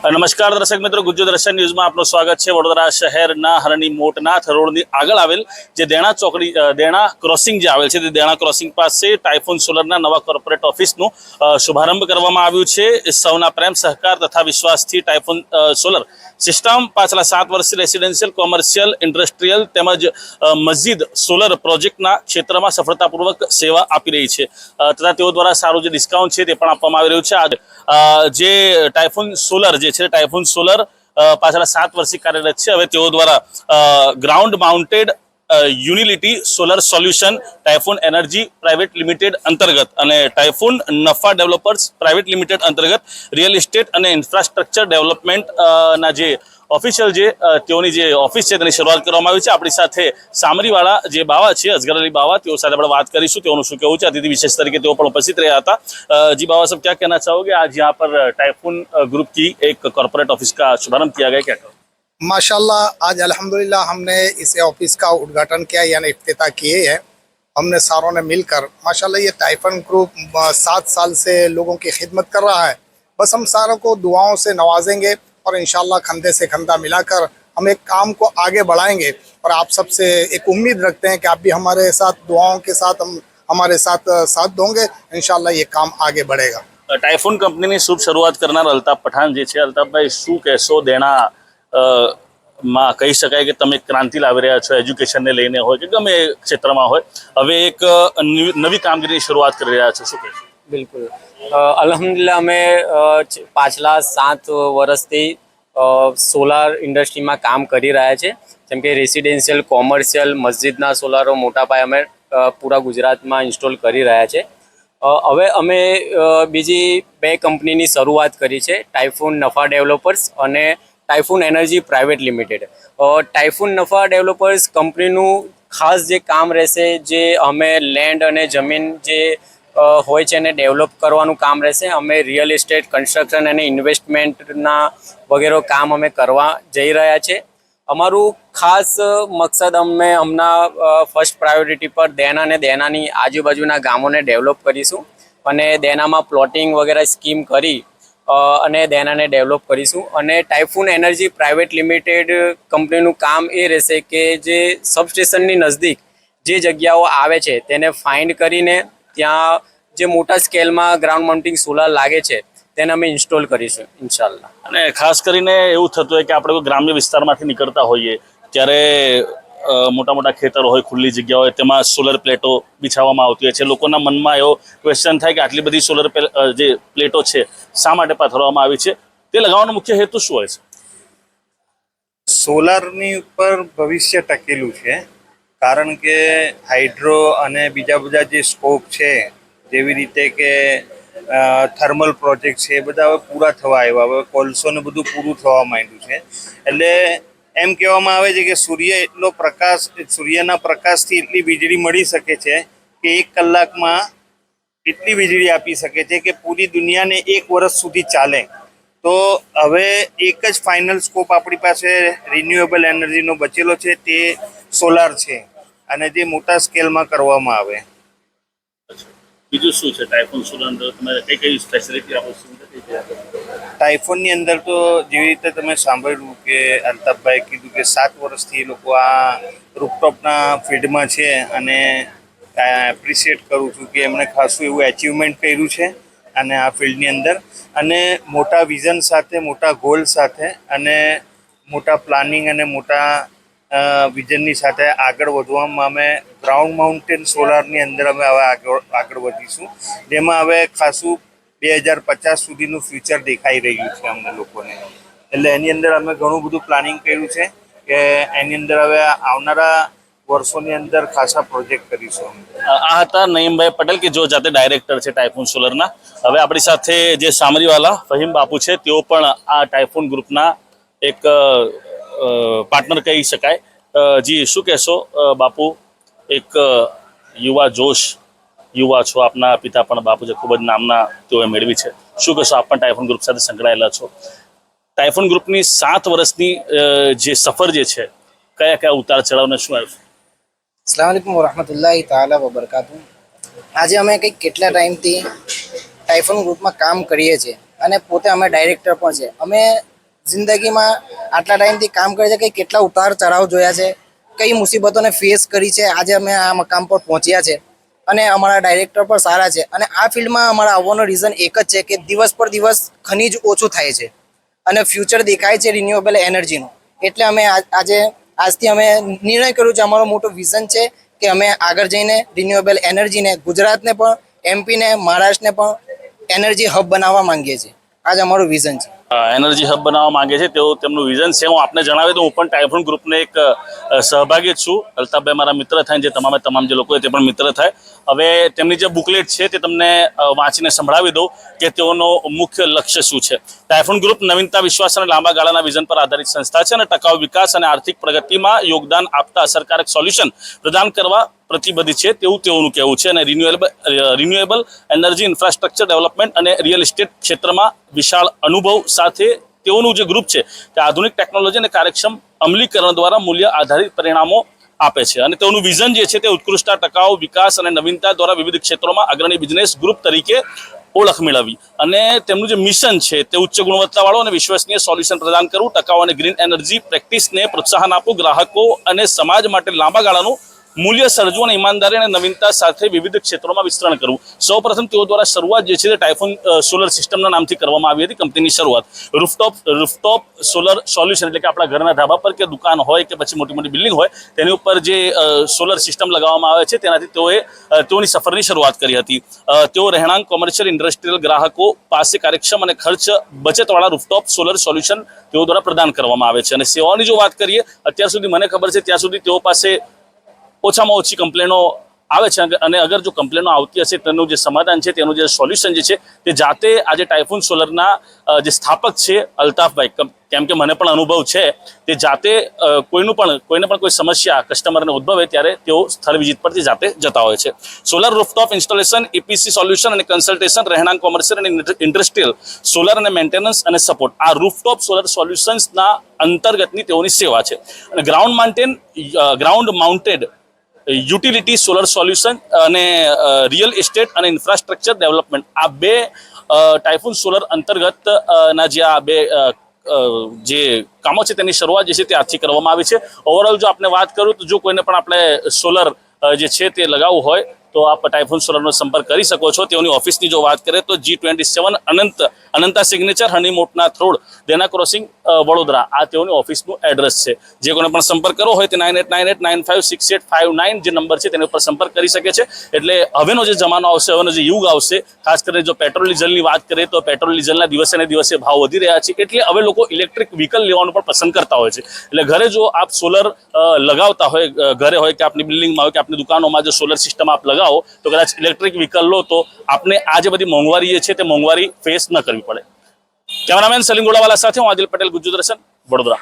નમસ્કાર દર્શક મિત્રો, ગુજરાત દર્શન ન્યૂઝમાં આપનું સ્વાગત છે। વડોદરા શહેરના હરણી મોટનાથ રોડની આગળ આવેલ જે દેણા ચોકડી દેણા ક્રોસિંગ જે આવેલ છે તે દેણા ક્રોસિંગ પાસે ટાઇફોન સોલરના નવા કોર્પોરેટ ઓફિસનું શુભારંભ કરવામાં આવ્યું છે। સૌના પ્રેમ સહકાર તથા વિશ્વાસથી ટાઇફોન સોલર સિસ્ટમ પાછલા 7 વર્ષથી રેસિડેન્શિયલ, કોમર્શિયલ, ઇન્ડસ્ટ્રીયલ તેમજ મસ્જિદ સોલર પ્રોજેક્ટના ક્ષેત્રમાં સફળતાપૂર્વક સેવા આપી રહી છે તથા તેઓ દ્વારા સારું જે ડિસ્કાઉન્ટ છે તે પણ આપવામાં આવી રહ્યું છે। જે ટાઇફોન સોલર જે છે ટાઇફોન સોલર પાછલા 7 વર્ષથી કાર્યરત છે। હવે તેઓ દ્વારા ground mounted utility solar solution Typhoon energy private limited અંતર્ગત અને ટાઇફોન નફા ડેવલપર્સ પ્રાઇવેટ લિમિટેડ અંતર્ગત રિયલ એસ્ટેટ અને ઇન્ફ્રાસ્ટ્રક્ચર ડેવલપમેન્ટ ના જે ઓફિશિયલ જે તેઓની જે ઓફિસ છે તેની શરૂઆત કરવામાં આવી છે। આપણી સાથે સામરીવાળા જે બાવા છે, અસગર અલી બાવા, તેઓ સાથે આપણે વાત કરીશું, તેઓનું શું કહેવું છે। અતિથि વિशेष तरीके તેઓ પણ ઉપસ્થિत રહ્યા હતા। जी बाबा साहब, क्या कहना चाहोगे? आज यहाँ पर टाइफून ग्रुप की एक कॉर्पोरेट ऑफिस का शुभारंभ किया गया, क्या कहो? माशाल्लाह, आज अल्हम्दुलिल्लाह हमने इस ऑफिस का उद्घाटन किया, यानी इफ्तिताह किए हैं हमने सारों ने मिलकर। माशाल्लाह ये टाइफून ग्रुप 7 साल से लोगों की खिदमत कर रहा है। बस हम सारों को दुआओं से नवाजेंगे और इंशाल्लाह कंधे से कंधा मिलाकर हम एक काम को आगे बढ़ाएंगे। और आप सबसे एक उम्मीद रखते हैं कि आप भी हमारे साथ दुआओं के साथ हमारे साथ दोगे। इंशाल्लाह ये काम आगे बढ़ेगा। टाइफून कंपनीની શુભ શરૂઆત કરનાર અલ્તાફ પઠાણ જે છે, અલ્તાફભાઈ શું કહેશો? દેણા માં કહી શકાય કે તમે ક્રાંતિ લાવી રહ્યા છો, એજ્યુકેશનને લઈને હોય કે ગમે ક્ષેત્રમાં હોય, હવે એક નવી કામગીરીની શરૂઆત કરી રહ્યા છો, શું કહેશો? બિલકુલ, અલ્હમ્દુલિલ્લાહ અમે પાછલા 7 વર્ષથી સોલાર ઇન્ડસ્ટ્રીમાં કામ કરી રહ્યા છે। જેમ કે રેસિડેન્શિયલ, કોમર્શિયલ, મસ્જિદના સોલારો મોટા પાયે અમે પૂરા ગુજરાતમાં ઇન્સ્ટોલ કરી રહ્યા છે। હવે અમે બીજી 2 કંપનીની શરૂઆત કરી છે, ટાઇફૂન નફા ડેવલપર્સ અને typhoon energy private limited. Typhoon નફા ડેવલપર્સ કંપનીનું ખાસ જે કામ રહેશે, જે અમે લેન્ડ અને જમીન જે હોય છે એને ડેવલપ કરવાનું કામ રહેશે। અમે રિયલ એસ્ટેટ, કન્સ્ટ્રક્શન અને ઇન્વેસ્ટમેન્ટના વગેરે કામ અમે કરવા જઈ રહ્યા છે। અમારું ખાસ મકસદ અમે હમણાં ફર્સ્ટ પ્રાયોરિટી પર દેના અને દેનાની આજુબાજુના ગામોને ડેવલપ કરીશું અને દેનામાં પ્લોટિંગ વગેરે સ્કીમ કરી અને દેનાને ડેવલપ કરીશું। અને ટાઇફૂન એનર્જી પ્રાઇવેટ લિમિટેડ કંપનીનું કામ એ રહેશે કે જે સબસ્ટેશનની નજદીક જે જગ્યાઓ આવે છે તેને ફાઇન્ડ કરીને ત્યાં જે મોટા સ્કેલમાં ગ્રાઉન્ડ માઉન્ટિંગ સોલાર લાગે છે તેને અમે ઇન્સ્ટોલ કરીશું ઇન્શાલ્લાહ। અને ખાસ કરીને એવું થતું હોય કે આપણે કોઈ ગ્રામ્ય વિસ્તારમાંથી નીકળતા હોઈએ ત્યારે મોટા મોટા ખેતરો હોય, ખુલ્લી જગ્યા હોય, તેમાં સોલર પ્લેટો બિછાવવામાં આવતી હોય છે। લોકોના મનમાં એવો ક્વેશ્ચન થાય કે આટલી બધી સોલર જે પ્લેટો છે શા માટે પાથરવામાં આવી છે? તે લગાવવાનો મુખ્ય હેતુ શું હોય છે? સોલારની ઉપર ભવિષ્ય ટકેલું છે, કારણ કે હાઇડ્રો અને બીજા બધા જે સ્કોપ છે, જેવી રીતે કે થર્મલ પ્રોજેક્ટ છે, એ બધા હવે પૂરા થવા આવ્યા। હવે કોલસોને બધું પૂરું થવા માંડ્યું છે। એટલે એમ કહેવામાં આવે છે કે સૂર્યના પ્રકાશથી એટલી વીજળી મળી શકે છે કે 1 કલાકમાં એટલી વીજળી આપી શકે છે કે પૂરી દુનિયાને 1 વર્ષ સુધી ચાલે। તો હવે એક જ ફાઇનલ સ્કોપ આપણી પાસે રિન્યુએબલ એનર્જીનો બચેલો છે, તે સોલાર છે અને જે મોટા સ્કેલમાં કરવામાં આવે। બીજું શું છે ટાઇફૂન સોલર અંદર તમે કઈ ફેસિલિટી આપો છો? ટાઇફોનની અંદર તો જેવી રીતે તમે સાંભળ્યું કે અલ્તાફભાઈ કીધું કે 7 વર્ષથી એ લોકો આ રૂફટોપના ફિલ્ડમાં છે અને એપ્રિશિએટ કરું છું કે એમણે ખાસું એવું એચિવમેન્ટ કર્યું છે અને આ ફિલ્ડની અંદર, અને મોટા વિઝન સાથે, મોટા ગોલ સાથે અને મોટા પ્લાનિંગ અને મોટા વિઝનની સાથે આગળ વધવામાં અમે ગ્રાઉન્ડ માઉન્ટેન સોલારની અંદર અમે હવે આગળ વધીશું, જેમાં હવે ખાસું 2050 સુધીનું ફ્યુચર દેખાઈ રહ્યું છે અમને લોકોને। એટલે એની અંદર અમે ઘણું બધું પ્લાનિંગ કર્યું છે કે એની અંદર હવે આવનારા વર્ષોની અંદર ખાસા પ્રોજેક્ટ કરીશું। આ હતા નઈમભાઈ પટેલ કે જો જાતે ડાયરેક્ટર છે ટાઇફૂન સોલરના। હવે આપણી સાથે જે સામરીવાલા ફહીમ બાપુ છે, તેઓ પણ આ ટાઇફૂન ગ્રુપના એક પાર્ટનર કહી શકાય। જી શું કહેશો બાપુ? એક યુવા છો, આપના પિતા પણ બાપુ છે, ખૂબ જ નામના તેઓએ મેળવી છે, શું કહેશો? આપ પણ ટાઇફૂન ગ્રુપ સાથે સંકળાયેલા છો। ટાઇફૂન ગ્રુપની 7 વર્ષની જે સફર જે છે, કયા કયા ઉતાર ચઢાવને શું આવ્યું? अस्सलाम वालेकुम वरहमतुल्लाहि ताला वबरकातुहू। આજે અમે કંઈક કેટલા ટાઈમથી ટાઇફૂન ગ્રુપમાં કામ કરીએ છીએ અને પોતે અમે ડાયરેક્ટર પણ છે। અમે જિંદગીમાં આટલા ટાઈમથી કામ કરે છે કે કેટલા ઉતાર ચઢાવ જોયા છે, કઈ મુસીબતોને ફેસ કરી છે, આજે અમે આ મકામ પર પહોંચ્યા છે અને અમારા ડાયરેક્ટર પણ સારા છે. અને આ ફિલ્ડમાં અમારા આવવાનો રીઝન એક જ છે કે દિવસ પર દિવસ ખનીજ ઓછું થાય છે અને ફ્યુચર દેખાય છે રિન્યુએબલ એનર્જીનું. એટલે અમે આજથી અમે નિર્ણય કર્યો છે, અમારો મોટો વિઝન છે કે અમે આગળ જઈને રિન્યુએબલ એનર્જીને ગુજરાતને પણ, એમપીને, મહારાષ્ટ્રને પણ એનર્જી હબ બનાવવા માંગીએ છીએ. આજ અમારું વિઝન છે. એનર્જી હબ બનાવવા માંગે છે તેવું તેમનું વિઝન છે. હું આપને જણાવી દઉં, હું પણ ટાઇફોન ગ્રુપને એક સહભાગી છું. અલ્તાફભાઈ મારા મિત્ર થાય, જે તમામ જે લોકો તે પણ મિત્ર થાય. હવે તેમની જે બુકલેટ છે તે તમને વાંચીને સંભળાવી દઉં કે તેઓનો મુખ્ય લક્ષ્ય શું છે. ટાઇફોન ગ્રુપ નવીનતા, વિશ્વાસ અને લાંબા ગાળાના વિઝન પર આધારિત સંસ્થા છે અને ટકાઉ વિકાસ અને આર્થિક પ્રગતિમાં યોગદાન આપતા અસરકારક સોલ્યુશન પ્રદાન કરવા પ્રતિબદ્ધ છે તેવું તેઓનું કહેવું છે. અને રિન્યુએબલ એનર્જી ઇન્ફ્રાસ્ટ્રક્ચર ડેવલપમેન્ટ અને રિયલ એસ્ટેટ ક્ષેત્રમાં વિશાળ અનુભવ સાથે તેઓનું જે ગ્રુપ છે તે આધુનિક ટેકનોલોજી અને કાર્યક્ષમ અમલીકરણ દ્વારા મૂલ્ય આધારિત પરિણામો આપે છે. અને તેઓનું વિઝન જે છે તે ઉત્કૃષ્ટતા, ટકાઉ વિકાસ અને નવીનતા દ્વારા વિવિધ ક્ષેત્રોમાં અગ્રણી બિઝનેસ ગ્રુપ તરીકે ઓળખ મેળવી. અને તેમનું જે મિશન છે તે ઉચ્ચ ગુણવત્તાવાળો અને વિશ્વસનીય સોલ્યુશન પ્રદાન કરવું, ટકાઉ અને ગ્રીન એનર્જી પ્રેક્ટિસને પ્રોત્સાહન આપવું, ગ્રાહકો અને સમાજ માટે લાંબા ગાળાનું મૂલ્ય સર્જવું અને ઈમાનદારી અને નવીનતા સાથે વિવિધ ક્ષેત્રોમાં વિસ્તરણ કરવું. સૌપ્રથમ તેઓ દ્વારા શરૂઆત જે છે તે ટાઇફોન સોલર સિસ્ટમના નામથી કરવામાં આવી હતી. કંપનીની શરૂઆત રૂફટોપ સોલર સોલ્યુશન, એટલે કે આપણા ઘરના ધાબા પર કે દુકાન હોય કે પછી મોટી મોટી બિલ્ડિંગ હોય તેની ઉપર જે સોલર સિસ્ટમ લગાવવામાં આવે છે તેનાથી તેઓની સફરની શરૂઆત કરી હતી. તેઓ રહેણાંક, કોમર્શિયલ, ઇન્ડસ્ટ્રીયલ ગ્રાહકો પાસે કાર્યક્ષમ અને ખર્ચ બચતવાળા રૂફટોપ સોલર સોલ્યુશન તેઓ દ્વારા પ્રદાન કરવામાં આવે છે. અને સેવાની જો વાત કરીએ, અત્યાર સુધી મને ખબર છે ત્યાં સુધી તેઓ પાસે ઓછામાં ઓછી કમ્પ્લેનો આવે છે. અને અગર જો કમ્પ્લેનો આવતી હશે તેનું જે સમાધાન છે, તેનું જે સોલ્યુશન જે છે તે જાતે આજે ટાઇફોન સોલરના જે સ્થાપક છે અલ્તાફભાઈ, કેમ કે મને પણ અનુભવ છે, તે જાતે કોઈને પણ કોઈ સમસ્યા કસ્ટમરને ઉદ્ભવે ત્યારે તેઓ સ્થળ વિઝિટ પરથી જાતે જતા હોય છે. Solar rooftop installation, EPC solution અને કન્સલ્ટેશન, રહેણાંક, કોમર્શિયલ અને ઇન્ડસ્ટ્રીયલ સોલર અને મેન્ટેનન્સ અને સપોર્ટ, આ રૂફટોપ સોલર સોલ્યુશન્સના અંતર્ગતની તેઓની સેવા છે. અને ground mounted utility solar solution અને રિયલ એસ્ટેટ અને ઇન્ફ્રાસ્ટ્રક્ચર ડેવલપમેન્ટ, આ બે ટાઇફોન સોલર અંતર્ગત ના જે કામો છે તેની શરૂઆત જે છે તે આજથી કરવામાં આવી છે. ઓવરઓલ જો આપણે વાત કરું તો જો કોઈને પણ આપણે સોલર જે છે તે લગાવવું હોય તો આપ ટાઇફોન સોલરનો સંપર્ક કરી શકો છો. તેઓની ઓફિસની જો વાત કરીએ તો G27 અનંતા સિગ્નેચર, હનીમોટનાથ રોડ, દેના ક્રોસિંગ, વડોદરા, આ તેઓની ઓફિસનું એડ્રેસ છે. જે કોઈને પણ સંપર્ક કરવો હોય તે 9898956859 જે નંબર છે તેની ઉપર સંપર્ક કરી શકે છે. એટલે હવેનો જે જમાનો આવશે, હવેનો જે યુગ આવશે, ખાસ કરીને જો પેટ્રોલ ડીઝલની વાત કરીએ તો પેટ્રોલ ડીઝલના દિવસે ને દિવસે ભાવ વધી રહ્યા છે. એટલે હવે લોકો ઇલેક્ટ્રિક વ્હીકલ લેવાનું પણ પસંદ કરતા હોય છે. એટલે ઘરે જો આપ સોલર લગાવતા હોય, ઘરે હોય કે આપની બિલ્ડિંગમાં હોય કે આપની દુકાનોમાં જો સોલર સિસ્ટમ આપ લગાવો તો કદાચ ઇલેક્ટ્રિક વ્હીકલ લો તો આપને આ જે બધી મોંઘવારી છે તે મોંઘવારી ફેસ ન કરવી પડે. કેમેરામેન સલીમ ગોળાવાલા સાથે હું આદિલ પટેલ, ગુજ્જુ દર્શન, વડોદરા.